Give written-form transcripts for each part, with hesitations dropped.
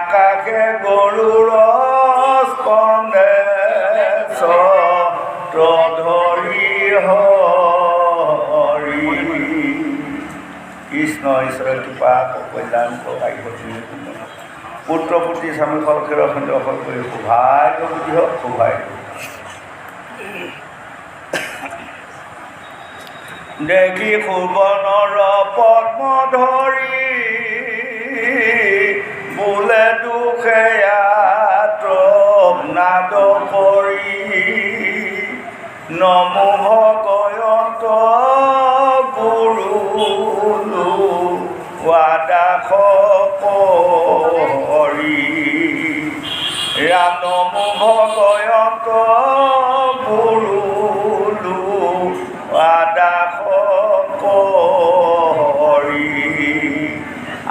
আকাশে গৰুৰ স্কন্ধে ধৰি হৰি কৃষ্ণ ঈশ্বৰৰ কৃপা কল্যাণ পুত্ৰ পুত্ৰী স্বামী ফলক্ষেৰ দৰ্শন কৰি সৌভাগ্য বুদ্ধি হওক সৌভাগ্য দেখি সুবৰ্ণৰ পদ্ম ধৰি বোলে দুখে নাদ কৰি নমো ভগয়ন্ত গুৰু ৱাদাস কৰি ৰাম নমো ভগয়ন্ত গুৰু ৱাদাস কৰি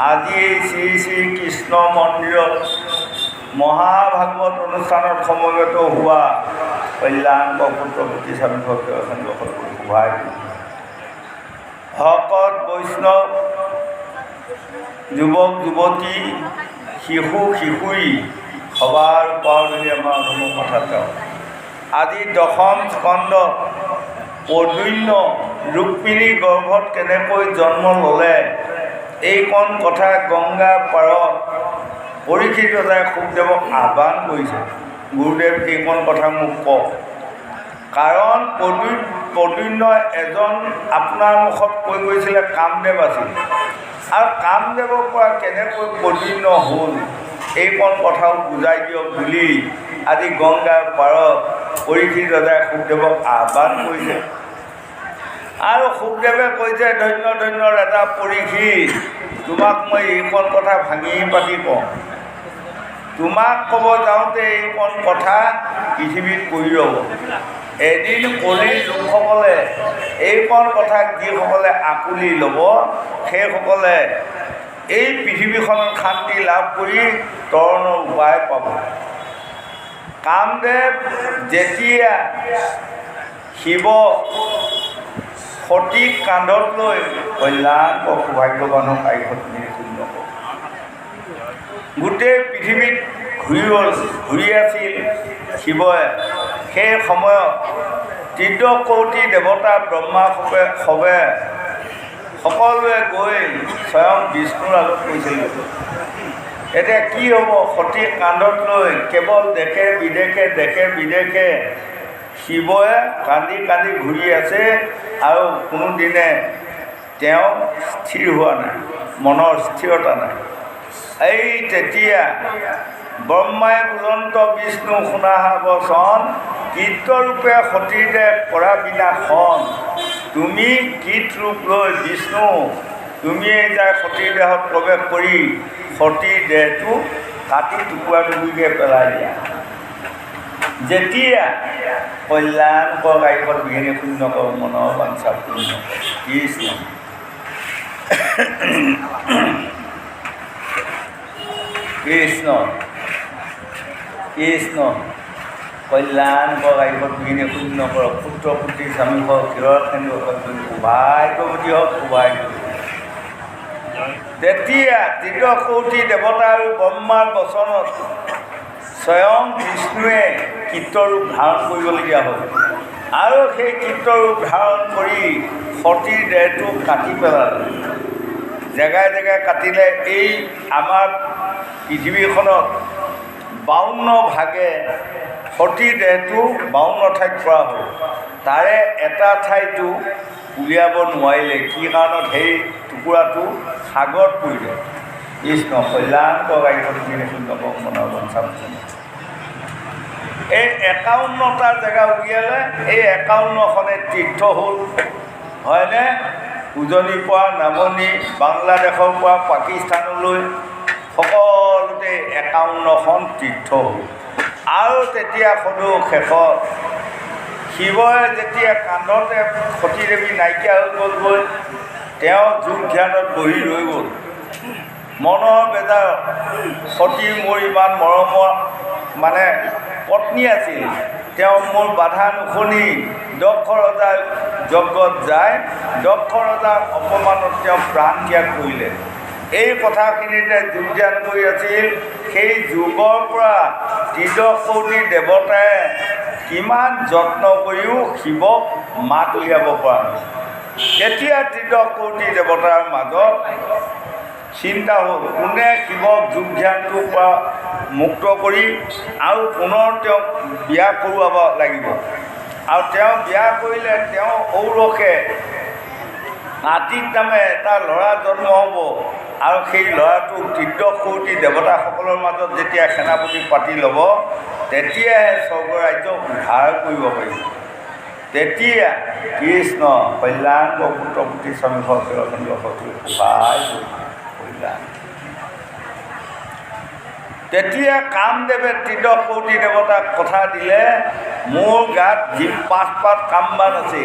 আজি শ্ৰী শ্ৰী কৃষ্ণ মন্দিৰত মহাভাগৱত অনুষ্ঠানত সমবেত হোৱা কল্যাণ পুত্ৰ পুত্ৰী স্বামী ভক্তৰ সহায় ভকত বৈষ্ণৱ যুৱক যুৱতী শিশু শিশুৰী সবাৰ পাৱলি আমাৰ ধৰ্ম কথা তেওঁ আজি দশম স্কন্ধ পদুন্য ৰুক্মিণী গৰ্ভত কেনেকৈ জন্ম ল'লে এইকণ কথা গংগা পাৰত পৰীক্ষিত ৰজাই শুকদেৱক আহ্বান কৰিছে গুৰুদেৱ এইকণ কথা মোক কওক কাৰণ পদুন্য এজন আপোনাৰ মুখত কৈ গৈছিলে কামদেৱ আছিল আৰু কামদেৱৰ পৰা কেনেকৈ পদুন্য হ'ল এইকণ কথাও বুজাই দিয়ক বুলি আজি গংগাৰ পাৰত পৰীক্ষিত ৰজাই শুকদেৱক আহ্বান কৰিছে আৰু শুকদেৱে কৈছে ধন্য ধন্য ৰাজা পৰীক্ষিত তোমাক মই এইকণ কথা ভাঙি পাতি কওঁ তোমাক ক'ব যাওঁতে এইকণ কথা পৃথিৱীত পৰি ৰ'ব এদিন কলিৰ লোকসকলে এইকণ কথাক যিসকলে আঁকোৱালি ল'ব সেইসকলে এই পৃথিৱীখনত শান্তি লাভ কৰি তৰণৰ উপায় পাব কামদেৱ যেতিয়া শিৱ সতীক কান্ধত লৈ কল্যাণ সৌভাগ্যৱানক আইঘটনি শূন্য গোটেই পৃথিৱীত ঘূৰি আছিল শিৱই সেই সময়ত ত্ৰিদকৌটি দেৱতা ব্ৰহ্মা সবে সকলোৱে গৈ স্বয়ং বিষ্ণুৰ আগত কৈছিল এতিয়া কি হ'ব সতীক কান্ধত লৈ কেৱল দেশে বিদেশে শিৱই কান্দি কান্দি ঘূৰি আছে আৰু কোনোদিনে তেওঁ স্থিৰ হোৱা নাই মনৰ স্থিৰতা নাই এই তেতিয়া ব্ৰহ্মাই বুলন্ত বিষ্ণু শুনাহা বচন কীৰ্তৰূপে সতীদেহ কৰা বিনাশন তুমি কীট ৰূপ লৈ বিষ্ণু তুমিয়েই যায় সতীৰ দেহত প্ৰৱেশ কৰি সতীৰ দেহটো কাটি টুকুৰা টুকুৰিকৈ পেলাই দিয়া যেতিয়া কল্যাণ গায়কত বিঘিনি শূন্য কৰ মনৰ বাঞ্ছা শূন্য কৃষ্ণ কৃষ্ণ কৃষ্ণ কল্যাণ গায়কত বিঘিনি শূন্য কৰ পুত্ৰ পুত্ৰী স্বামী হওক ক্ষীৰৰ খেন্দু সৌভাগ্যৱতী হওক সৌভাগ্য তেতিয়া ত্ৰিদকৌটি দেৱতা আৰু ব্ৰহ্মাৰ বচনত স্বয়ং বিষ্ণুৱে কীৰ্তৰূপ ধাৰণ কৰিবলগীয়া হ'ল আৰু সেই কীৰ্তৰূপ ধাৰণ কৰি সতীৰ দেহটো কাটি পেলালে জেগাই জেগাই কাটিলে এই আমাৰ পৃথিৱীখনত 52 ভাগে সতী দেহটো 52 ঠাইত কৰা হ'ল। তাৰে এটা ঠাইতো উলিয়াব নোৱাৰিলে, কি কাৰণত সেই টুকুৰাটো সাগৰত পৰিলে। কৃষ্ণ কল্যাণকৰ এই 51টা জেগা উলিয়ালে, এই 51খনে তীৰ্থ হ'ল, হয়নে? উজনিৰ পৰা নামনি, বাংলাদেশৰ পৰা পাকিস্তানলৈ সকলোতে 51খন তীৰ্থ হ'ল। আৰু তেতিয়া সদৌ শেষত শিৱই যেতিয়া কান্ধতে সতী দেৱী নাইকিয়া হৈ গ'লগৈ, তেওঁ যোগ ধ্যানত বহি ৰৈ গ'ল। মনৰ বেজাৰ, সতী মোৰ ইমান মৰমৰ মানে পত্নী আছিল, তেওঁ মোৰ বাধা নুশুনি দক্ষ ৰজাৰ যজ্ঞত যায়, দক্ষ ৰজাৰ অপমানত তেওঁ প্ৰাণ ত্যাগ কৰিলে। এই কথাখিনিতে যোগ ধ্যান কৰি আছিল। সেই যুগৰ পৰা ত্ৰিদশকোটি দেৱতাই কিমান যত্ন কৰিও শিৱক মাত উলিয়াব পৰা নাই। তেতিয়া ত্ৰিদশকোটি দেৱতাৰ মাজত চিন্তা হ'ল, কোনে শিৱক যোগ ধ্যানটোৰ পৰা মুক্ত কৰি আৰু পুনৰ তেওঁক বিয়া কৰোৱাব লাগিব। আৰু তেওঁ বিয়া কৰিলে তেওঁ ঔৰসে আতিক নামে এটা ল'ৰা জন্ম হ'ব। আৰু সেই ল'ৰাটোক ত্ৰিদশকোটি দেৱতাসকলৰ মাজত যেতিয়া সেনাপতি পাতি ল'ব, তেতিয়াহে স্বৰ্গ ৰাজ্য উদ্ধাৰ কৰিব পাৰিব। তেতিয়া কৃষ্ণ কল্যাণকৰ পুত্ৰপুত্ৰী স্বামী সহায় কল্যাণ। তেতিয়া কামদেৱে ত্ৰিদশকোটি দেৱতাক কথা দিলে, মোৰ গাত যি 5 পাত কামবান আছে,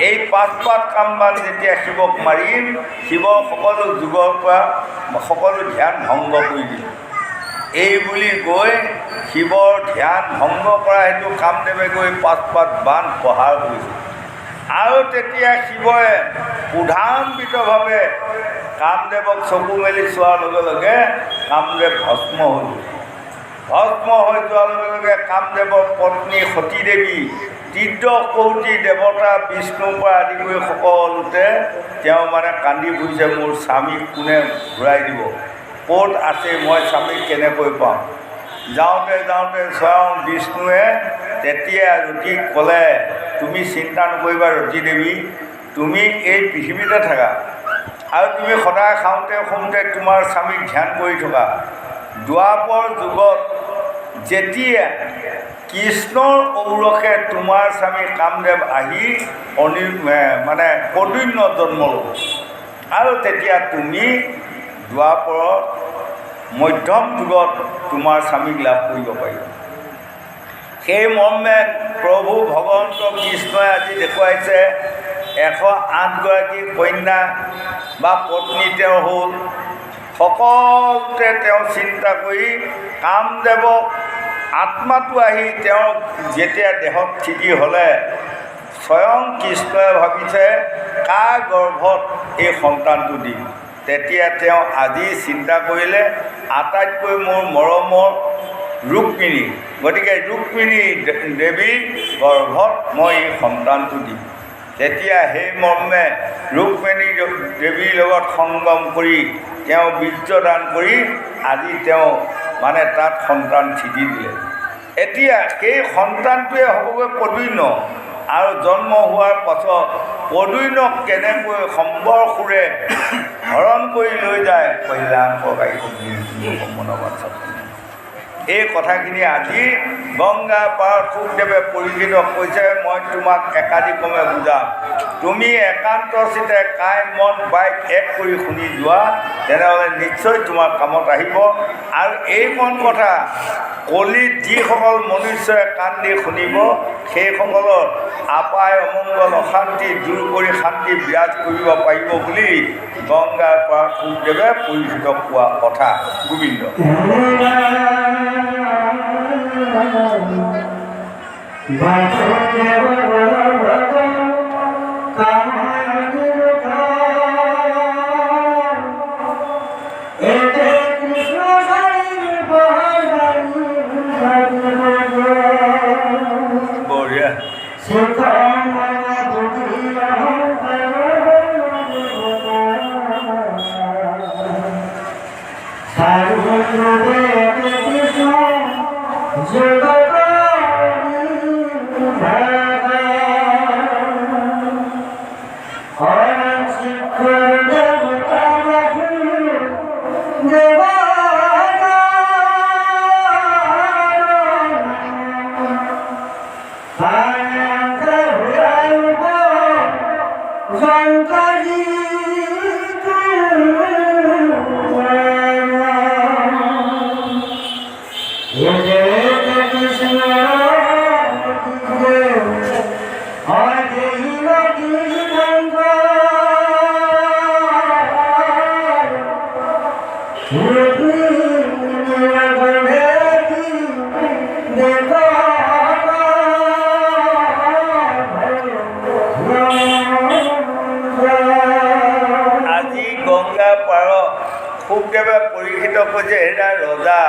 এই 5 পাত কামবান যেতিয়া শিৱক মাৰিম, শিৱৰ সকলো যুগৰ পৰা সকলো ধ্যান ভংগ কৰি দিম। এই বুলি কৈ শিৱৰ ধ্যান ভংগ কৰা হেতু কামদেৱে গৈ 5 পাত বান প্ৰহাৰ কৰিছিল। আৰু তেতিয়া শিৱই উধাম্বিতভাৱে কামদেৱক চকু মেলি চোৱাৰ লগে লগে কামদেৱ ভস্ম হ'ল। ভস্ম হৈ যোৱাৰ লগে লগে কামদেৱৰ পত্নী সতী দেৱী ত্ৰিদশকোটি দেৱতা বিষ্ণুৰ পৰা আদি কৰি সকলোতে তেওঁ মানে কান্দি ফুৰিছে, মোৰ স্বামীক কোনে ঘূৰাই দিব, ক'ত আছে, মই স্বামীক কেনেকৈ পাম। যাওঁতে যাওঁতে স্বয়ং বিষ্ণুৱে তেতিয়া ৰতীক ক'লে, তুমি চিন্তা নকৰিবা ৰতী দেৱী, তুমি এই পৃথিৱীতে থাকা আৰু তুমি সদায় খাওঁতে শুওঁতে তোমাৰ স্বামীক ধ্যান কৰি থকা। দ্বাপৰ যুগত যেতিয়া কৃষ্ণৰ ঔৰসে তোমাৰ স্বামী কামদেৱ আহি মানে প্ৰদন্য জন্ম ল'ব, আৰু তেতিয়া তুমি দ্বাপৰৰ মধ্যম যুগত তোমাৰ স্বামীক লাভ কৰিব পাৰিবা। সেই মৰ্মে প্ৰভু ভগৱন্ত কৃষ্ণই আজি দেখুৱাইছে 108গৰাকী কন্যা বা পত্নী তেওঁ হ'ল। সকলোতে তেওঁ চিন্তা কৰি কামদেৱক আত্মাটো আহি তেওঁ যেতিয়া দেহত থিতি হ'লে, স্বয়ং কৃষ্ণই ভাবিছে কাৰ গৰ্ভত এই সন্তানটো দিম। তেতিয়া তেওঁ আজি চিন্তা কৰিলে, আটাইতকৈ মোৰ মৰমৰ ৰুক্মিণী, গতিকে ৰুক্মিণী দেৱীৰ গৰ্ভত মই এই সন্তানটো দিম। তেতিয়া সেই মৰ্মে ৰুক্মিণী দেৱীৰ লগত সংগম কৰি তেওঁ বীৰ্যদান কৰি আজি তেওঁ মানে তাত সন্তান থিতি দিলে। এতিয়া সেই সন্তানটোৱে হ'বগৈ প্ৰদন্য, আৰু জন্ম হোৱাৰ পাছত প্ৰদন্যক কেনেকৈ সম্বৰসুৰে হৰণ কৰি লৈ যায় কল্যাণকাৰী এই কথাখিনি আজি গংগা পাৰত শুকদেৱে পৰিচিত কৈছে। মই তোমাক একাধিক্ৰমে বুজাম, তুমি একান্তচিতে কায় মন বাইক এক কৰি শুনি যোৱা, তেনেহ'লে নিশ্চয় তোমাৰ কামত আহিব। আৰু এইখন কথা কলিত যিসকল মনুষ্যই কাণ দি শুনিব, সেইসকলৰ আপায় অমংগল অশান্তি দূৰ কৰি শান্তি বিৰাজ কৰিব পাৰিব বুলি গংগাৰ পাৰত শুকদেৱে পৰিচিত কোৱা কথা। গোবিন্দ বঢ়িয়া। শুকদেৱে পৰীক্ষিত কৈছে, এটা ৰজা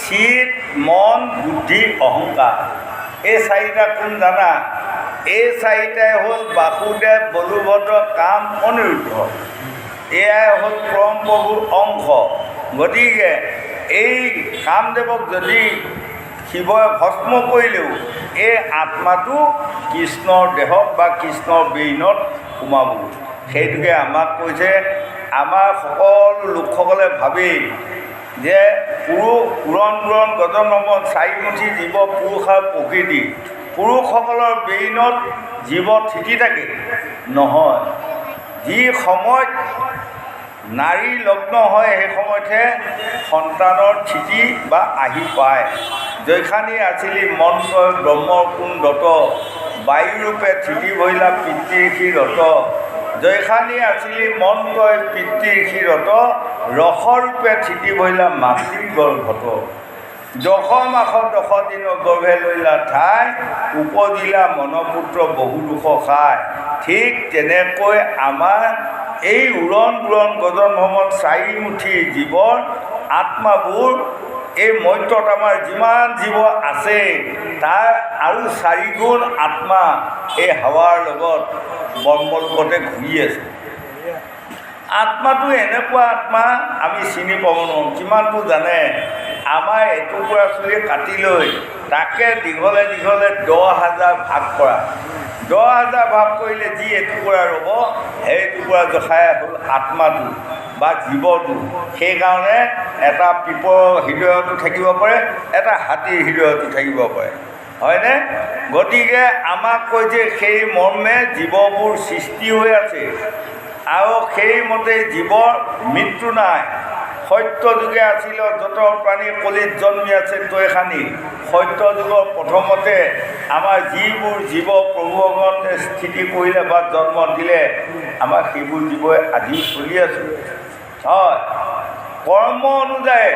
চিত মন বুদ্ধি অহংকাৰ, এই চাৰিটা কোন জানা? এই চাৰিটাই হ'ল বাসুদেৱ, বলুভদ্ৰ, কাম, অনিৰুদ্ধ। এয়াই হ'ল পৰম প্ৰভুৰ অংশ। গতিকে এই কামদেৱক যদি শিৱই ভস্ম কৰিলেও এই আত্মাটো কৃষ্ণৰ দেহত বা কৃষ্ণৰ ব্ৰেইনত সোমাব। সেইটোকে আমাক কৈছে, আমাৰ সকলো লোকসকলে ভাবেই যে পুৰণ গজন নমন চাৰিমুঠি জীৱ, পুৰুষ আৰু প্ৰকৃতি, পুৰুষসকলৰ ব্ৰেইনত জীৱ থিতি থাকে। নহয়, যি সময়ত নাৰী লগ্ন হয় সেই সময়তহে সন্তানৰ থিতি বা আহি পায়। জৈখানী আছিলি মন্ত্ৰ ব্ৰহ্মৰ কোন দত, বায়ুৰূপে থিতি ভৈলা পিতৃ ঋষি ৰত। জৈখানী আছিলি মন্ত্ৰই পিতৃ ঋষি ৰত, ৰসৰূপে থিতি ভৈলা মাতৃ গৰ্ভত। দশ মাসত 10 দিনৰ গৰ্ভে লৈলা ঠাই, উপজিলা মনপুত্ৰ বহু দুখ খায়। ঠিক তেনেকৈ আমাৰ এই উৰণ গজন ভ্ৰমণ চাৰিমুঠি জীৱৰ আত্মাবোৰ, এই মৰ্ত্যত আমাৰ যিমান জীৱ আছে তাৰ আৰু 4 গুণ আত্মা এই হাৱাৰ লগত ব্ৰহ্মলোকতে ঘূৰি আছে। আত্মাটো এনেকুৱা আত্মা আমি চিনি পাব নোৱাৰোঁ। কিমানটো জানে? আমাৰ এটুকুৰা চুলি কাটি লৈ তাকে দীঘলে 10,000 ভাগ কৰা। 10,000 ভাগ কৰিলে যি এটুকুৰা ৰ'ব, সেই টুকুৰা জখাই হ'ল আত্মাটো বা জীৱটো। সেইকাৰণে এটা পিপৰ হৃদয়তো থাকিব পাৰে, এটা হাতীৰ হৃদয়তো থাকিব পাৰে, হয়নে? গতিকে আমাক কৈছে সেই মৰ্মে জীৱবোৰ সৃষ্টি হৈ আছে আৰু সেইমতে জীৱৰ মৃত্যু নাই। সত্য যুগে আছিল যত প্ৰাণী কলিত জন্মি আছে তৈখানি। সত্য যুগৰ প্ৰথমতে আমাৰ যিবোৰ জীৱ প্ৰভু ভগৱন্তে স্থিতি কৰিলে বা জন্ম দিলে, আমাৰ সেইবোৰ জীৱই আজি চলি আছোঁ। হয়, কৰ্ম অনুযায়ী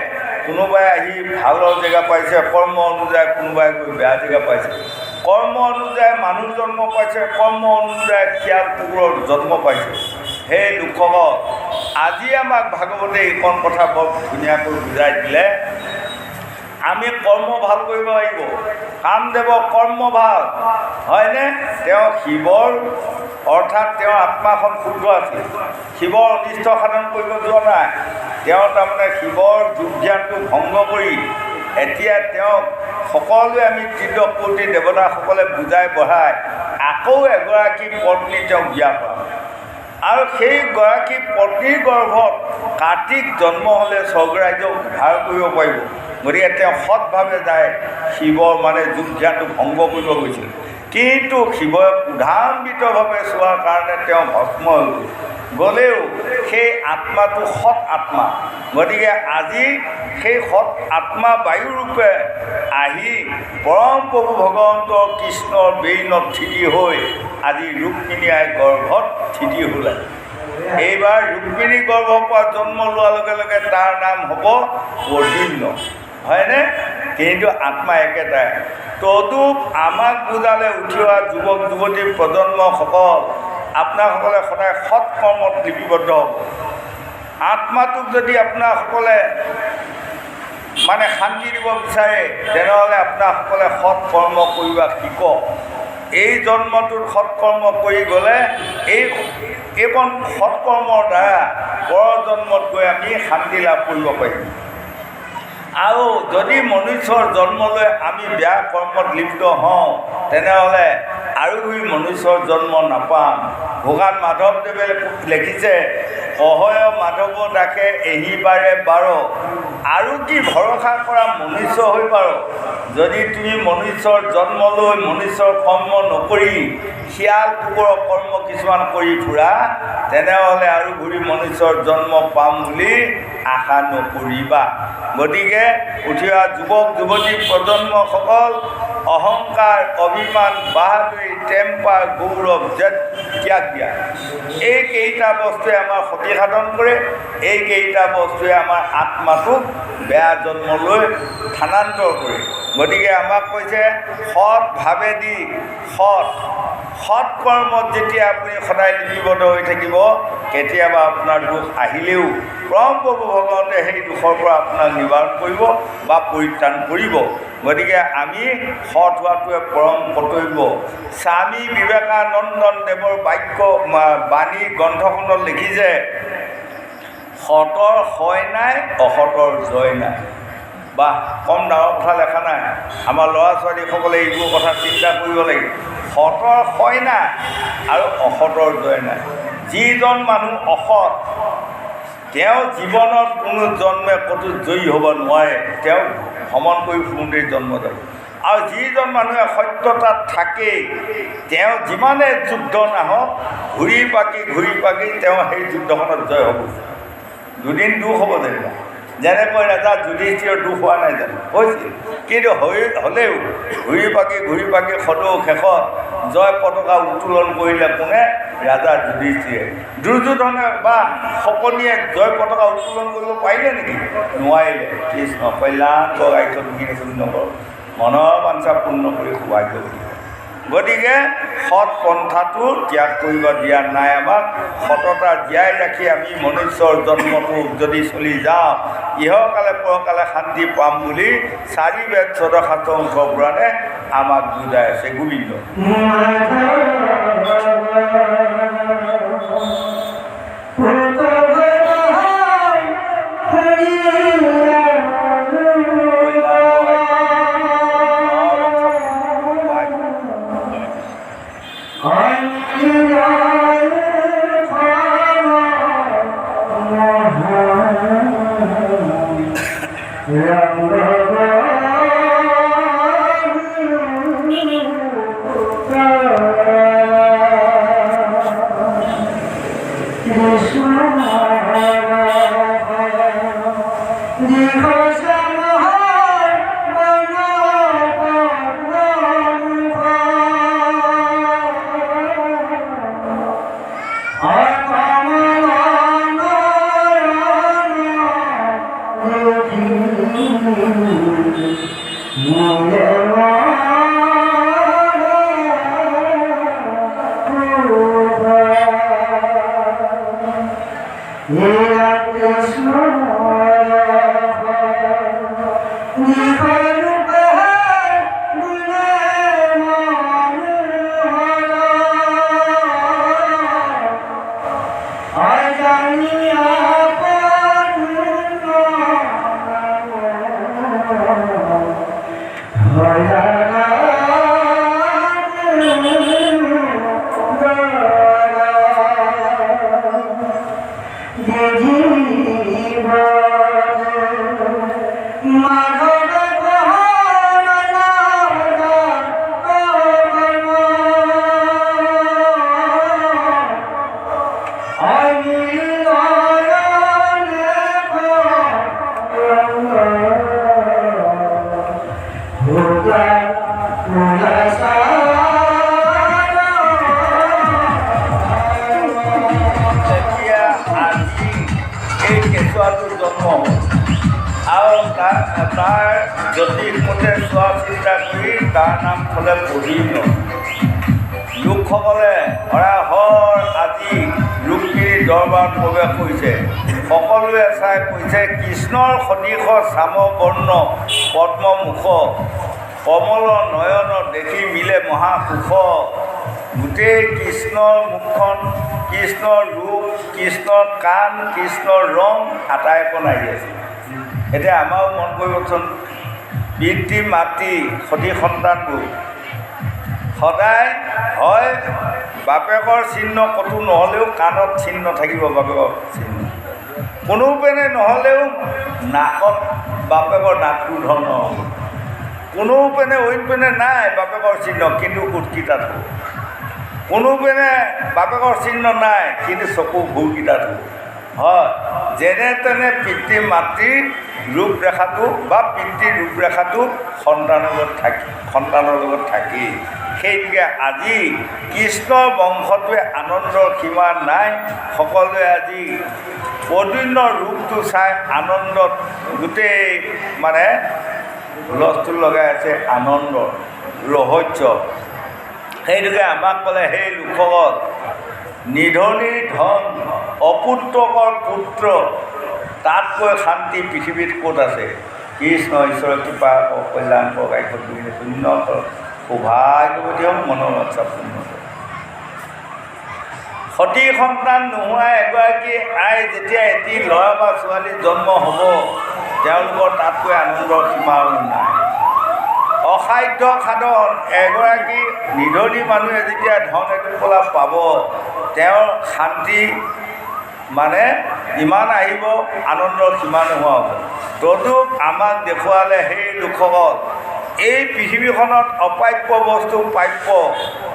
কোনোবাই আহি ভালৰ জেগা পাইছে, কৰ্ম অনুযায়ী কোনোবাই গৈ বেয়া জেগা পাইছে, কৰ্ম অনুযায়ী মানুহ জন্ম পাইছে, কৰ্ম অনুযায়ী শিয়াল কুকুৰৰ জন্ম পাইছে। সেই লোকসকল আজি আমাক ভাগৱতে এইখন কথা বৰ ধুনীয়াকৈ বুজাই দিলে। আমি কৰ্ম ভাল কৰিব লাগিব। কামদেৱৰ কৰ্ম ভাল, হয়নে? তেওঁ শিৱৰ অৰ্থাৎ তেওঁৰ আত্মাখন শুদ্ধ আছিল, শিৱৰ অনিষ্ট সাধন কৰিব যোৱা নাই। তেওঁ তাৰমানে শিৱৰ যোগ জ্ঞানটো ভংগ কৰি এতিয়া তেওঁক সকলোৱে আমি তীৰ্থকূৰ্তি দেৱতাসকলে বুজাই বঢ়াই আকৌ এগৰাকী পত্নী তেওঁক বিয়া কৰাম। আৰু সেই গৰাকী পত্নীৰ গৰ্ভত কাৰ্তিক জন্ম হ'লে স্বৰ্গৰাজ্যক উদ্ধাৰ কৰিব পাৰিব। গতিকে তেওঁ সৎভাৱে যায় শিৱৰ যোগ জ্ঞানটো ভংগ কৰিব গৈছিল। কিন্তু শিৱই উধাম্বিতভাৱে চোৱাৰ কাৰণে তেওঁ ভস্ম হৈ গ'লেও সেই আত্মাটো সৎ আত্মা। গতিকে আজি সেই সৎ আত্মা বায়ুৰূপে আহি পৰম প্ৰভু ভগৱন্তৰ কৃষ্ণৰ ব্ৰেইনত থিতি হৈ আজি ৰুক্মিণী আই গৰ্ভত থিতি হ'লে। এইবাৰ ৰুক্মিণী গৰ্ভৰ পৰা জন্ম লোৱাৰ লগে লগে তাৰ নাম হ'ব প্ৰদ্যুম্ন, হয়নে? কিন্তু আত্মা একেটাই। তদুপ আমাক বুজালে উঠি অহা যুৱক যুৱতী প্ৰজন্মসকল, আপোনাসকলে সদায় সৎ কৰ্মত লিপিবদ্ধ হ'ব। আত্মাটোক যদি আপোনাসকলে শান্তি দিব বিচাৰে, তেনেহ'লে আপোনাসকলে সৎ কৰ্ম কৰিব শিকক। এই জন্মটোত সৎকৰ্ম কৰি গ'লে এইকণ সৎকৰ্মৰ দ্বাৰা পৰ জন্মত গৈ আমি শান্তি লাভ কৰিব পাৰিম। আৰু যদি মনুষ্যৰ জন্মলৈ আমি বেয়া কৰ্মত লিপ্ত হওঁ তেনেহ'লে আৰু মনুষ্যৰ জন্ম নাপাম। ভগৱান মাধৱদেৱে লিখিছে, অহয় মাধৱ ডাকে এহি বাৰে বাৰ, আৰু কি ভৰসা কৰা মনুষ্য হৈ পাৰ। যদি তুমি মনুষ্যৰ জন্ম লৈ মনুষ্যৰ কৰ্ম নকৰি শিয়াল কুকুৰৰ কৰ্ম কিছুমান কৰি ফুৰা তেনেহ'লে আৰু ঘূৰি মনুষ্যৰ জন্ম পাম বুলি আশা নকৰিবা। গতিকে উঠি অহা যুৱক যুৱতী প্ৰজন্মসকল অহংকাৰ, অভিমান, বাহাদুৰি, টেম্পাৰ, গৌৰৱ, জেদ ত্যাগ দিয়া। এইকেইটা বস্তুৱে আমাৰ ক্ষতি সাধন কৰে। এইকেইটা বস্তুৱে আমাৰ আত্মাটোক বেয়া জন্মলৈ স্থানান্তৰ কৰে। গতিকে আমাক কৈছে সৎ ভাৱেদি সৎ কৰ্মত যেতিয়া আপুনি সদায় লিপিবদ্ধ হৈ থাকিব, কেতিয়াবা আপোনাৰ দুখ আহিলেও পৰম প্ৰভু ভগৱন্তে সেই দুখৰ পৰা আপোনাক নিবাৰণ কৰিব বা পৰিত্ৰাণ কৰিব। গতিকে আমি সৎ হোৱাটোৱে পৰম কৰ্তব্য। স্বামী বিবেকানন্দ দেৱৰ বাণী গ্ৰন্থখনত লিখিছে, সতৰ হয় নাই, অসতৰ জয় নাই। বা কম ডাঙৰ কথা লেখা নাই। আমাৰ ল'ৰা ছোৱালীসকলে এইবোৰ কথা চিন্তা কৰিব লাগিব। সতৰ হয় নাই আৰু অসতৰ জয় নাই। যিজন মানুহ অসৎ তেওঁ জীৱনত কোনো জন্মে ক'তো জয়ী হ'ব নোৱাৰে, তেওঁ ভ্ৰমণ কৰি ফুৰোঁতেই জন্ম যাব। আৰু যিজন মানুহে সত্যতাত থাকেই তেওঁ যিমানে যুদ্ধ নাহক ঘূৰি পাকি তেওঁ সেই যুদ্ধখনত জয় হ'ব। দুদিন দুখ হ'ব যেনিবা, যেনেকৈ ৰজা যুধিষ্ঠিৰৰ দুখ হোৱা নাই জানো, হৈছিল। কিন্তু হ'লেও ঘূৰি পাকি সদৌ শেষত জয় পতাকা উত্তোলন কৰিলে কোনে? ৰাজা যুধিষ্ঠিৰে। দুৰ্যোধনে বা শকনিয়ে জয় পতাকা উত্তোলন কৰিব পাৰিলে নেকি? নোৱাৰিলে। কৃষ্ণ কল্যাণ গায়ক নকৰ মনৰ বাঞ্ছা পূৰ্ণ কৰি সৌভাগ্য বুলি। গতিকে সৎ পন্থাটো ত্যাগ কৰিব দিয়া নাই আমাক। সততা জীয়াই ৰাখি আমি মনুষ্যৰ জন্মটো যদি চলি যাওঁ ইহকালে পৰকালে শান্তি পাম বুলি 4 বেদ 14 শাস্ত্ৰ পুৰাণে আমাক বুজাই আছে। গোবিন্দ তাৰ জ্যোতিষমতে চোৱা চিন্তা কৰি তাৰ নাম থ'লে পঢ়িম। লোকসকলে হৰাহৰ আজি ৰুক্মিণীৰ দৰবাৰত প্ৰৱেশ কৰিছে। সকলোৱে চাই কৈছে কৃষ্ণৰ সদৃশ চাম বৰ্ণ পদ্মমুখ কমল নয়ন দেখি মিলে মহাসুখ। গোটেই কৃষ্ণৰ মুখখন, কৃষ্ণৰ ৰূপ, কৃষ্ণৰ কাণ, কৃষ্ণৰ ৰং আটাইকণ আহি আছে। এতিয়া আমাৰো মন কৰিবচোন, পিতৃ মাতৃ সতি সন্তানবোৰ সদায় হয় বাপেকৰ চিহ্ন ক'তো নহ'লেও কাণত চিহ্ন থাকিব, বাপেকৰ চিহ্ন কোনোপিনে নহ'লেও নাকত বাপেকৰ নাকটো ধন নহ'ব, কোনোপিনে অইনপিনে নাই বাপেকৰ চিহ্ন কিন্তু উৎকিতাত হ'ব, কোনোপিনে বাপেকৰ চিহ্ন নাই কিন্তু চকু ভুৰকিটাত হ'ব। হয়, যেনে তেনে পিতৃ মাতৃৰ ৰূপৰেখাটো বা পিতৃৰ ৰূপৰেখাটো সন্তানৰ লগত থাকেই। সেইটোকে আজি কৃষ্ণৰ বংশটোৱে আনন্দৰ সীমা নাই। সকলোৱে আজি প্ৰদ্যুম্নৰ ৰূপটো চাই আনন্দত গোটেই মানে হুলস্থুল লগাই আছে, আনন্দ ৰহস্য। সেইটোকে আমাক ক'লে, সেই লোকসকল নিধনীৰ ধন অপুত্ৰকৰ পুত্ৰ, তাতকৈ শান্তি পৃথিৱীত ক'ত আছে। কৃষ্ণ ঈশ্বৰৰ কৃপা কল্যাণ কাইকত শূন্য সৌভাগ্যৱতী হওক, মনৰ বাঞ্ছা পূৰ্ণ হওক। সতী সন্তান নোহোৱা এগৰাকী আই যেতিয়া এটি ল'ৰা বা ছোৱালী জন্ম হ'ব, তেওঁলোকৰ তাতকৈ আনন্দৰ সীমা নাই। অসাধ্য সাধন এগৰাকী নিধনী মানুহে যেতিয়া ধন এটোপোলা পাব, তেওঁৰ শান্তি মানে ইমান আহিব, আনন্দৰ সীমা নোহোৱা হ'ব। তদুপ আমাক দেখুৱালে সেই লোকসকল এই পৃথিৱীখনত অপ্ৰাপ্য বস্তু প্ৰাপ্য,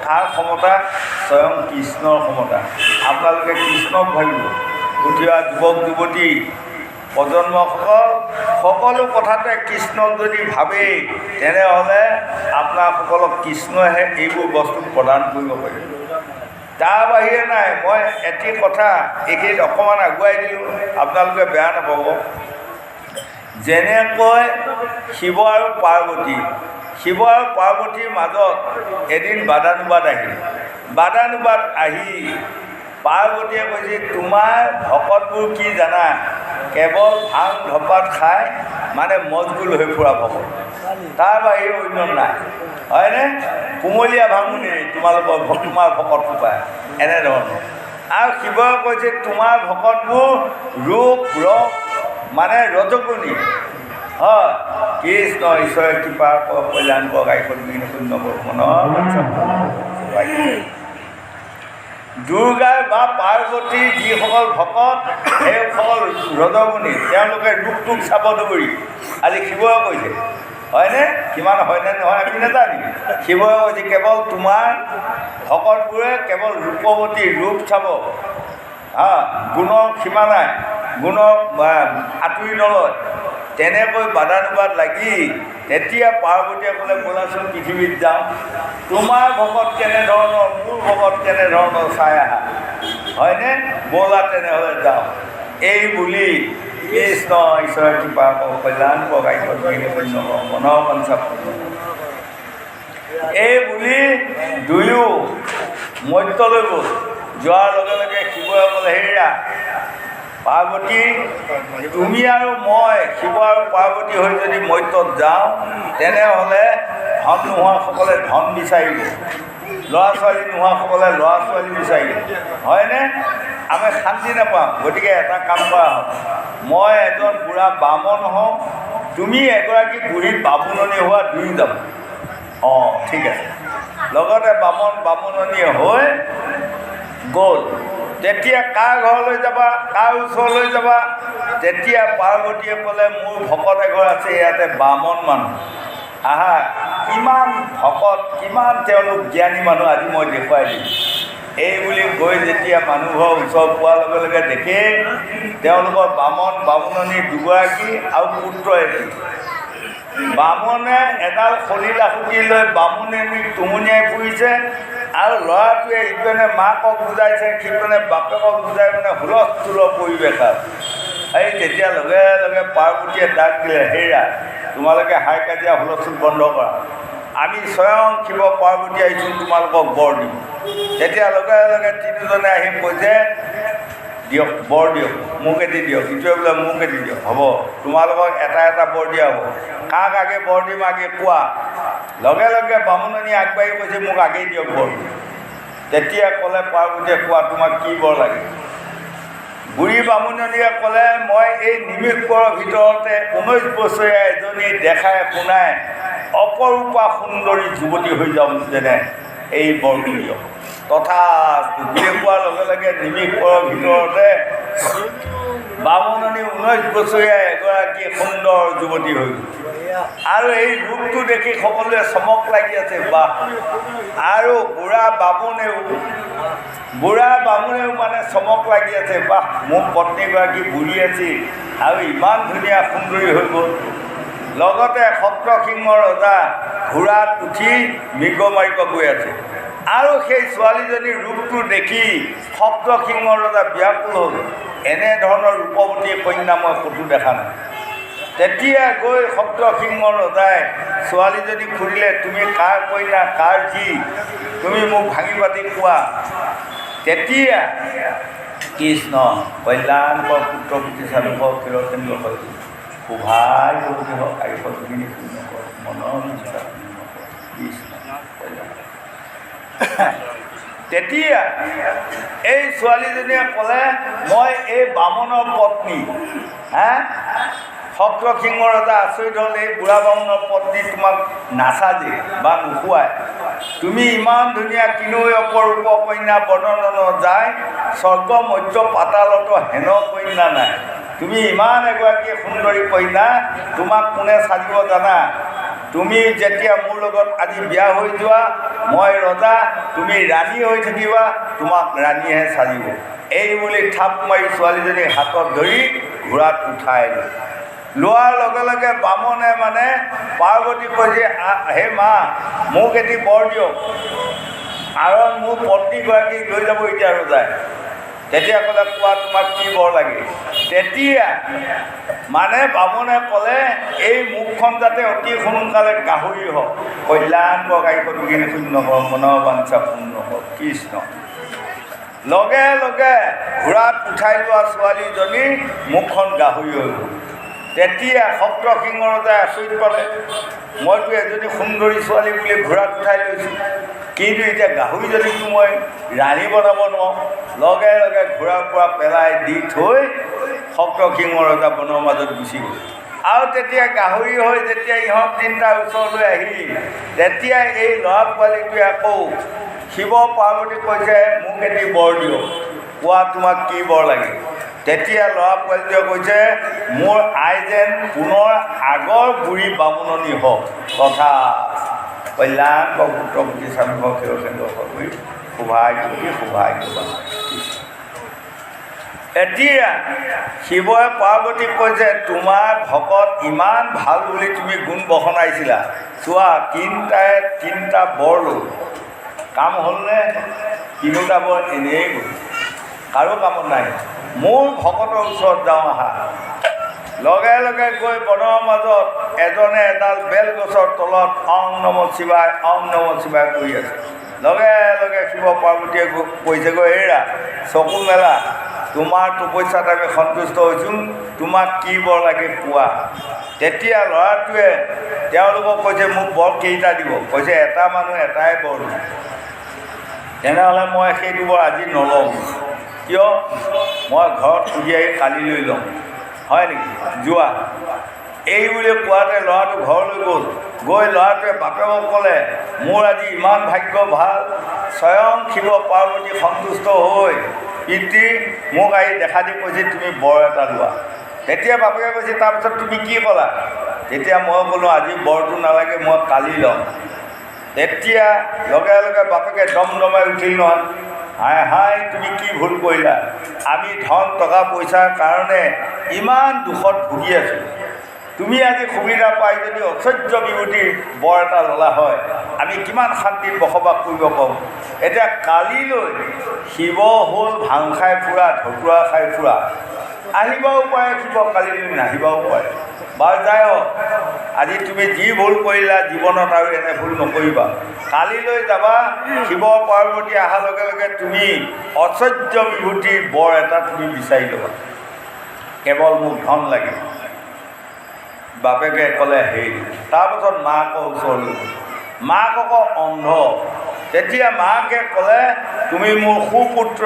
তাৰ ক্ষমতা স্বয়ং কৃষ্ণৰ ক্ষমতা। আপোনালোকে কৃষ্ণক ভাবিব। উঠি অহা যুৱক যুৱতী প্ৰজন্মসকল সকলো কথাতে কৃষ্ণক যদি ভাবে, তেনেহ'লে আপোনাসকলক কৃষ্ণইহে এইবোৰ বস্তু প্ৰদান কৰিব পাৰিব, তাৰ বাহিৰে নাই। মই এটি কথা এইখিনিত অকণমান আগুৱাই দিলোঁ, আপোনালোকে বেয়া নাপাব। যেনেকৈ শিৱ আৰু পাৰ্বতীৰ মাজত এদিন বাদানুবাদ আহিল। বাদানুবাদ আহি পাৰ্বতীয়ে কৈছে, তোমাৰ ভকতবোৰ কি জানা, কেৱল ভাং ধপাত খাই মানে মজগুল হৈ ফুৰা ভকত, তাৰ বাহিৰে অন্য নাই, হয়নে? কুমলীয়া ভাঙুনি তোমাৰ ভকত সোপাই এনেধৰণৰ। আৰু শিৱই কৈছে, তোমাৰ ভকতবোৰ ৰূপ ৰস মানে ৰজগুণী। হয়, কৃষ্ণ ঈশ্বৰে কৃপা কল্যাণ কাইকত শূন্য দুৰ্গাৰ বা পাৰ্বতীৰ যিসকল ভকত, সেইসকল ৰজগুণী, তেওঁলোকে ৰূপটোক চাব নকৰি। আজি শিৱই কৈছে, হয়নে? কিমান হয়নে নহয় আমি নাজানি। শিৱই কৈছে, কেৱল তোমাৰ ভকতবোৰে কেৱল ৰূপৱতী ৰূপ চাব, গুণৰ সীমা নাই, গুণৰ আঁতৰি নলয়। তেনেকৈ বাদানুবাদ লাগি তেতিয়া পাৰ্বতীয়ে ক'লে, ব'লাচোন পৃথিৱীত যাওঁ, তোমাৰ ভকত কেনেধৰণৰ, মোৰ ভকত কেনেধৰণৰ চাই আহা, হয়নে? ব'লা তেনেহ'লে যাওঁ। এই বুলি কৃষ্ণ ঈশ্বৰে কৃপা কল্যাণ কাইকত মনৰ বাঞ্ছা পূৰ্ণ। এই বুলি দুয়ো মৰ্ত্যলৈ গ'ল। যোৱাৰ লগে লগে শিৱই ক'লে, হেৰা পাৰ্বতী, তুমি আৰু মই শিৱ আৰু পাৰ্বতী হৈ যদি মৰ্ত্যত যাওঁ, তেনেহ'লে ধন নোহোৱাসকলে ধন বিচাৰিব, ল'ৰা ছোৱালী নোহোৱাসকলে ল'ৰা ছোৱালী বিচাৰিব, হয়নে? আমি শান্তি নাপাওঁ। গতিকে এটা কাম কৰা হওক, মই এজন বুঢ়া বামন হওঁ, তুমি এগৰাকী বুঢ়ী বামুণনী হোৱা, দুয়ো যাব। অঁ, ঠিক আছে। লগতে বামুণনী হৈ গ'ল। তেতিয়া কাৰ ঘৰলৈ যাবা, কাৰ ওচৰলৈ যাবা? তেতিয়া পাৰ্বতীয়ে ক'লে, মোৰ ভকত এঘৰ আছে ইয়াতে, বামন মানুহ। আহা, কিমান ভকত, কিমান তেওঁলোক জ্ঞানী মানুহ, আজি মই দেখুৱাই দিম। এই বুলি গৈ যেতিয়া মানুহঘৰ ওচৰ পোৱাৰ লগে লগে দেখে তেওঁলোকৰ বামুণনী দুগৰাকী আৰু পুত্ৰ এটি। বামুণে এডাল খলি লাখুটি লৈ বামুণনীক টুমুনিয়াই ফুৰিছে, আৰু ল'ৰাটোৱে ইপিনে মাকক বুজাইছে, সিপিনে বাপেকক বুজাই, মানে হুলস্থুলৰ পৰিৱেশ। আৰু তেতিয়া লগে লগে পাৰ্বতীয়ে ডাক দিলে, হেৰা তোমালোকে হাই কাজিয়া হুলস্থুল বন্ধ কৰা, আমি স্বয়ং শিৱ পাৰ্বতী আহিছোঁ তোমালোকক বৰ দিম। তেতিয়া লগে লগে তিনিজনে আহি কৈছে, দিয়ক বৰ দিয়ক, মোক এটি দিয়ক। ইটোৱে বোলে মোক এটি দিয়ক। হ'ব, তোমালোকক এটা এটা বৰ দিয়া হ'ব। কাক আগে বৰ দিম আগে কোৱা। লগে লগে বামুণনী আগবাঢ়ি কৈছে, মোক আগেই দিয়ক বৰ। তেতিয়া ক'লে পাৰ্বতীয়ে, কোৱা তোমাক কি বৰ লাগে? বুঢ়ী বামুণীয়ে ক'লে মই এই নিমিষৰ ভিতৰতে 19 বছৰীয়া এজনী দেখাই শুনাই অপৰূপা সুন্দৰী যুৱতী হৈ যাম যেনে এই বৰপুৰীয় তথাস্তু বুলি কোৱাৰ লগে লগে নিমিষৰ ভিতৰতে বামুণী 19 বছৰীয়া এগৰাকী সুন্দৰ যুৱতী হৈ গ'ল আৰু এই ৰূপটো দেখি সকলোৱে চমক লাগি আছে বাহ আৰু বুঢ়া বামুণেও মানে চমক লাগি আছে বাহ মোৰ পত্নীগৰাকী বুঢ়ী আছিল আৰু ইমান ধুনীয়া সুন্দৰী হৈ গ'ল লগতে সপ্তসিংহ ৰজা ঘোঁৰাত উঠি মৃগ মাৰিব গৈ আছে আৰু সেই ছোৱালীজনীৰ ৰূপটো দেখি সপ্তসিংহ ৰজা ব্যাকুল হ'ল এনেধৰণৰ ৰূপৱতী কন্যা মই ক'তো দেখা নাই তেতিয়া গৈ সপ্তসিংহ ৰজাই ছোৱালীজনীক সুধিলে তুমি কাৰ কন্যা কাৰ কি তুমি মোক ভাঙি পাতি কোৱা তেতিয়া কৃষ্ণ কল্যাণকৰ পুত্ৰ পুত্ৰী চালুক ক্ষীৰকেন্দ্ৰ হয় শোভাই গতি হওক আয়ুষখিনি শূন্য কৰক মনৰ নিষ্ঠা শূন্য কৰক কৃষ্ণ কল্যাণ তেতিয়া এই ছোৱালীজনীয়ে ক'লে মই এই বামুণৰ পত্নী সপ্তসিংহ ৰজা আচৰিত হ'ল এই বুঢ়া বামুণৰ পত্নী তোমাক নাচাজে বা নোখোৱাই তুমি ইমান ধুনীয়া কিনৈ অপৰূপ কন্যা বৰ্ণন যায় স্বৰ্গ মধ্য পাতালত হেন কন্যা নাই তুমি ইমান এগৰাকী সুন্দৰী কন্যা তোমাক কোনে চাজিব জানা তুমি যেতিয়া মোৰ লগত আজি বিয়া হৈ যোৱা মই ৰজা তুমি ৰাণী হৈ থাকিবা তোমাক ৰাণীয়েহে চাজিব এই বুলি থাপ মাৰি ছোৱালীজনীক হাতত ধৰি ঘোঁৰাত উঠাই লোৱাৰ লগে লগে বামুণে মানে পাৰ্বতী কৈছে হে মা মোক এটি বৰ দিয়ক কাৰণ মোৰ পত্নীগৰাকীক লৈ যাব এতিয়া ৰজাই তেতিয়া ক'লে কোৱা তোমাক কি বৰ লাগে তেতিয়া মানে বামুণে ক'লে এই মুখখন যাতে অতি সোনকালে গাহৰি হওক কল্যাণ বগাই কবিখিনি শূন্য হওক মনৰ বাঞ্ছা পূৰ্ণ হওক কৃষ্ণ লগে লগে ঘোঁৰাত উঠাই লোৱা ছোৱালীজনীৰ মুখখন গাহৰি হৈ গ'ল তেতিয়া সপ্তসিংহ ৰজাই আচৰিত পালে মইতো এজনী সুন্দৰী ছোৱালী বুলি ঘোঁৰাত উঠাই লৈছোঁ কিন্তু এতিয়া গাহৰিজনীকো মই ৰাণী বনাব নোৱাৰোঁ লগে লগে ঘোঁৰাৰ পৰা পেলাই দি থৈ সপ্তসিংহ ৰজা বনৰ মাজত গুচি গ'ল আৰু তেতিয়া গাহৰি হৈ যেতিয়া ইহঁত তিনিটাৰ ওচৰলৈ আহিল তেতিয়া এই ল'ৰা পোৱালীটোৱে আকৌ শিৱ পাৰ্বতীক কৈছে মোক এটি বৰ দিয়ক কোৱা তোমাক কি বৰ লাগে তেতিয়া ল'ৰা পোৱালীটোৱে কৈছে মোৰ আই যেন পুনৰ আগৰ বুঢ়ী বামুণনী হওক তথা কল্যাণ পুত্ৰ পুত্ৰী স্বামী ক্ষীৰকেন্দ্ৰ কৰি শোভাই এতিয়া শিৱই পাৰ্বতীক কৈছে তোমাৰ ভকত ইমান ভাল বুলি তুমি গুণ বখনাইছিলা চোৱা তিনিটা বৰ ল'ল কাম হ'লনে তিনিওটা বৰ এনেই গ'ল কাৰো কামত নাই মোৰ ভকতৰ ওচৰত যাওঁ আহা লগে লগে গৈ বনৰ মাজত এজনে এডাল বেল গছৰ তলত অং নম শিৱায় কৰি আছে লগে লগে শিৱ পাৰ্বতীয়ে কৈছেগৈ এৰা চকু মেলা তোমাৰ তপস্যাত আমি সন্তুষ্ট হৈছোঁ তোমাক কি বৰ লাগে কোৱা তেতিয়া ল'ৰাটোৱে তেওঁলোকক কৈছে মোক বৰ কেইটা দিব কৈছে এটা মানুহ এটাই বৰ দিব তেনেহ'লে মই সেইটো বৰ আজি নলওঁ কিয় মই ঘৰত উলিয়াই কালি লৈ ল'ম হয় নেকি যোৱা এই বুলি কোৱাতে ল'ৰাটো ঘৰলৈ গৈ ল'ৰাটোৱে বাপেকক ক'লে মোৰ আজি ইমান ভাগ্য ভাল স্বয়ং শিৱ পাৰ্বতী সন্তুষ্ট হৈ পিতৃ মোক আহি দেখা দি কৈছে তুমি বৰ এটা লোৱা তেতিয়া বাপেকে কৈছে তাৰপিছত তুমি কি ক'লা তেতিয়া মই ক'লোঁ আজি বৰটো নালাগে মই কালি ল'ম তেতিয়া লগে লগে বাপেকে দমদমাই উঠিল নহয় হাই তুমি কি ভুল কৰিলা আমি ধন টকা পইচাৰ কাৰণে ইমান দুখত ভুগি আছোঁ তুমি আজি সুবিধা পাই যদি ঐশ্বৰ্য বিভূতিৰ বৰ এটা ল'লা হয় আমি কিমান শান্তিত বসবাস কৰিব পাৰোঁ এতিয়া কালিলৈ শিৱ হ'ল ভাং খাই ফুৰা ঢকুৰা খাই ফুৰা আহিবও পাৰে শিৱ কালিলৈ নাহিবও পাৰে বাৰু যাই হওক আজি তুমি যি ভুল কৰিলা জীৱনত আৰু এনে ভুল নকৰিবা কালিলৈ যাবা শিৱ পাৰ্বতী অহাৰ লগে লগে তুমি ঐশ্বৰ্য বিভূতিৰ বৰ এটা তুমি বিচাৰি ল'বা কেৱল মোক ধন লাগিব বাপেকে ক'লে হেৰি তাৰপাছত মাকৰ ওচৰলৈ গ'ল মাক আকৌ অন্ধ তেতিয়া মাকে ক'লে তুমি মোৰ সুপুত্ৰ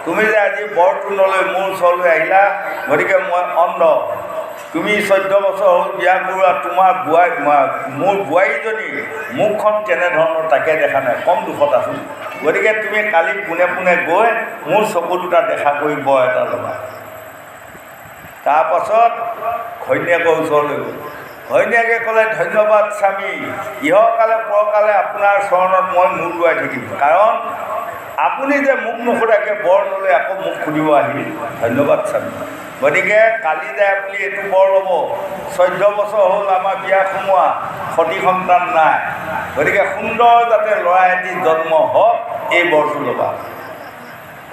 তুমি যে আজি বৰটো নলৈ মোৰ ওচৰলৈ আহিলা, গতিকে মই অন্ধ। তুমি 14 বছৰ হ'ল বিয়া কৰোৱা, তোমাৰ মোৰ বোৱাৰীজনী মুখখন কেনেধৰণৰ তাকে দেখা নাই, কম দুখত আছোঁ। গতিকে তুমি কালি পোনে পোনে গৈ মোৰ চকু দুটা দেখা কৰি বৰ এটা ল'বা। তাৰপাছত ঘৈণীয়েকৰ ওচৰলৈ গ'ল। ঘৈণীয়েকে ক'লে, ধন্যবাদ স্বামী, ইহকালে পৰকালে আপোনাৰ চৰণত মই মূৰ দোৱাই থাকিম, কাৰণ আপুনি যে মোক নুসুধাকৈ বৰ ল'লে আকৌ মোক সুধিব আহিল। ধন্যবাদ স্বামী। গতিকে কালি যায় আপুনি এইটো বৰ ল'ব। 14 বছৰ হ'ল আমাৰ বিয়া সোমোৱা, সতি সন্তান নাই। গতিকে সুন্দৰ যাতে ল'ৰা এটি জন্ম হওক, এই বৰটো ল'বা।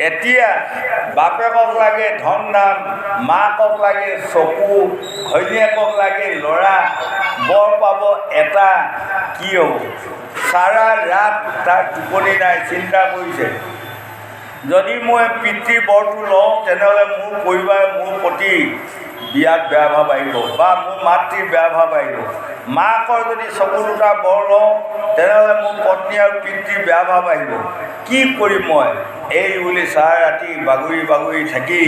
এতিয়া বাপেকক লাগে ধন দান, মাকক লাগে চকু, ঘৈণীয়েকক লাগে ল'ৰা, বৰ পাব এটা, কি হ'ব? চাৰা ৰাত তাৰ টোপনি নাই, চিন্তা কৰিছে। যদি মই পিতৃ বৰটো লওঁ, তেনেহ'লে মোৰ পৰিবাৰে মোৰ প্ৰতি বিয়াত বেয়া ভাৱ আহিব, বা মোৰ মাতৃৰ বেয়া ভাৱ আহিব। মাকৰ যদি চকু দুটা বৰ লওঁ, তেনেহ'লে মোৰ পত্নী আৰু পিতৃৰ বেয়া ভাৱ আহিব। কি কৰিম মই? এই বুলি চাৰ ৰাতি বাগৰি বাগৰি থাকি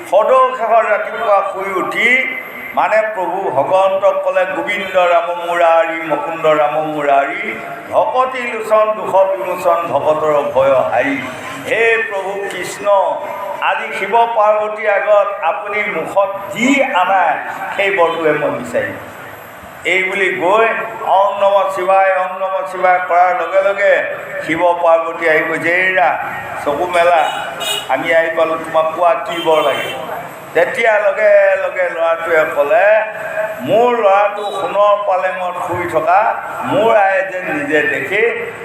সদৌ শেষত ৰাতিপুৱা শুই উঠি মানে প্ৰভু ভগৱন্তক ক'লে, গোবিন্দ ৰাম মুৰাৰী মুকুন্দ ৰাম মুৰাৰী, ভকতি লোচন দুখ বিমোচন ভকতৰ ভয় হাৰি। হে প্ৰভু কৃষ্ণ, আজি শিৱ পাৰ্বতীৰ আগত আপুনি মুখত যি আনাই সেই বৰটোৱে মই বিচাৰিম। এই বুলি গৈ ওম নমঃ শিৱায় ওম নমঃ শিৱায় কৰাৰ লগে লগে শিৱ পাৰ্বতী আহি কৈছে, এইৰা চকু মেলা, আমি আহি পালোঁ, তোমাক কোৱা কি বৰ লাগে। তেতিয়া লগে লগে ল'ৰাটোৱে ক'লে, মোৰ ল'ৰাটো সোণৰ পালেঙত শুই থকা মোৰ আয়ে যেন নিজে দেখি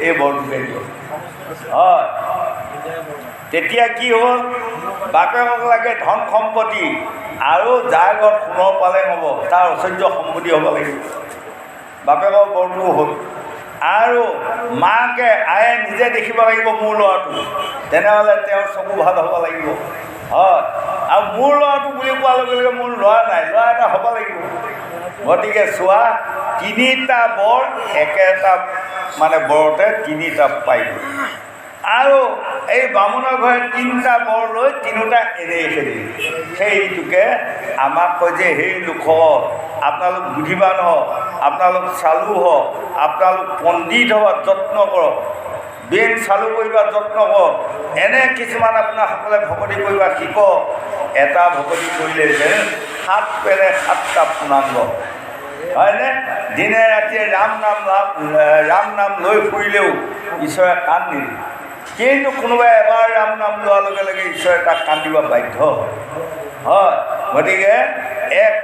এই বৰটোকে দিয়ক। হয়, তেতিয়া কি হ'ল? বাপেকক লাগে ধন সম্পত্তি, আৰু যাৰ ঘৰত সোণৰ পালেং হ'ব তাৰ ঐশ্বৰ্য সম্পত্তি হ'ব লাগিব। বাপেকৰ বৰটো হ'ল, আৰু মাকে আয়ে নিজে দেখিব লাগিব মোৰ ল'ৰাটো, তেনেহ'লে তেওঁৰ চকু ভাল হ'ব লাগিব। হয়, আৰু মোৰ ল'ৰাটো বুলি কোৱাৰ লগে লগে মোৰ ল'ৰা নাই, ল'ৰা এটা হ'ব লাগিব। গতিকে চোৱা, তিনিটা বৰ একেটা মানে বৰতে তিনিটা পাই গ'ল। আৰু এই বামুণৰ ঘৰে 3টা বৰ লৈ 3টা এনেই খেদিলে। সেইটোকে আমাক কয় যে, সেই লোকসকল আপোনালোক বুদ্ধিবান হওক, আপোনালোক চালু হওক, আপোনালোক পণ্ডিত হোৱাৰ যত্ন কৰক, ব্ৰেইন চালু কৰিবা যত্ন কৰক। এনে কিছুমান আপোনাৰসকলে ভকতি কৰিবা শিকক। এটা ভকতি কৰিলে যে 7 পেৰে 7টা পূৰ্ণাংগ, হয়নে? দিনে ৰাতিয়ে ৰাম নাম লৈ ফুৰিলেও ঈশ্বৰে কাণ নিদিয়ে, কিন্তু কোনোবাই এবাৰ ৰাম নাম লোৱাৰ লগে লগে ঈশ্বৰে তাক কান্দিব বাধ্য হয়। গতিকে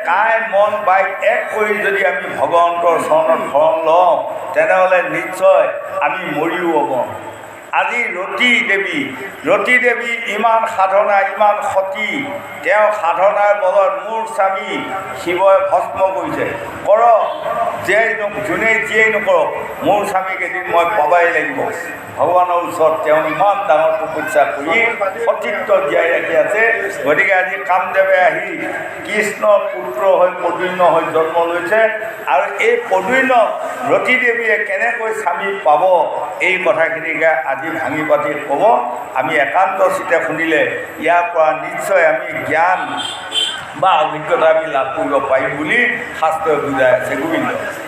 কাই মন বাইক এক কৰি যদি আমি ভগৱন্তৰ চৰণত শৰণ লওঁ, তেনেহ'লে নিশ্চয় আমি মৰিও হ'ব। আজি ৰতী দেৱী ইমান সাধনা, ইমান সতী, তেওঁ সাধনাৰ বলত মোৰ স্বামী শিৱই ভস্ম কৰিছে। কৰক, যোনে যিয়েই নকৰক, মোৰ স্বামীক এদিন মই পাবই লাগিব। ভগৱানৰ ওচৰত তেওঁ ইমান ডাঙৰ তপস্যা কৰি সতীত্ব জীয়াই ৰাখি আছে। গতিকে আজি কামদেৱে আহি কৃষ্ণৰ পুত্ৰ হৈ প্ৰদ্যুম্ন হৈ জন্ম লৈছে, আৰু এই প্ৰদ্যুম্ন ৰতী দেৱীয়ে কেনেকৈ স্বামী পাব, এই কথাখিনিকে আজি ভাঙি পাতি ক'ব। আমি একান্ত চিতে শুনিলে ইয়াৰ পৰা নিশ্চয় আমি জ্ঞান বা অভিজ্ঞতা আমি লাভ কৰিব পাৰিম বুলি শাস্ত্ৰই বুজাই আছে। গোবিন্দ।